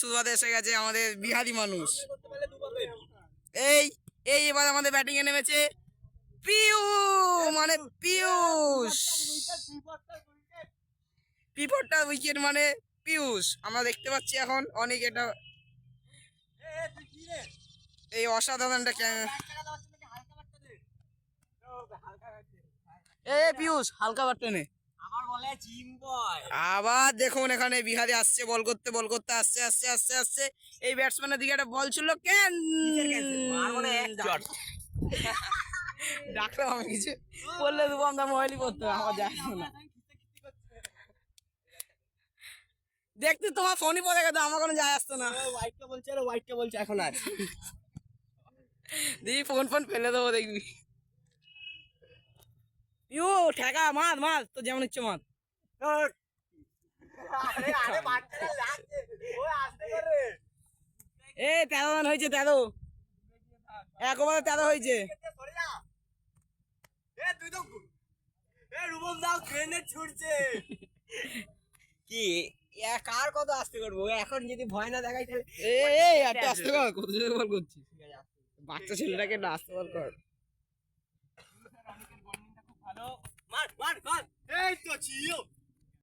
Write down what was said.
সুবাদে এসে গেছে আমাদের বিহারি মানুষ। এই এই এবার আমাদের ব্যাটিং এ নেমেছে পিউ, মানে পিয়ুষ, পিপটটা উইকেট মানে পিয়ুষ। আমরা দেখতে পাচ্ছি এখন অনেক এটা এই অসাধারণটা পিয়ুষ হালকা বাট্টা নে। আবার দেখুন এখানে বিহারি আসছে বল করতে আসছে আসছে আসছে আসছে এই ব্যাটসম্যানের দিকে একটা বল ছিল, কেন ডাকলাম আমি কিছু বললে দেবো, আমরা মোবাইলই করতে আমার যায় না। দেখতে তোমার ফোনই পড়ে গেছে, আমার কোনো যায় আসতো না। হোয়াইটকে বলছে এখন আর দেখি ফোন ফেলে দেবো দেখবি। ইউ ঠেকা মার মার তো যেমন ইচ্ছে মার। এ 13 রান হয়েছে, 13 একবারে 13 হয়েছে। কি কার কত আসতে করবো এখন যদি ভয় না দেখাই তাহলে একটা আসতে কর, কত জোরে বল করছিস, বাচ্চা ছেলেটাকে একটা আসতে বল কর। মার মার মার এই তো ছিল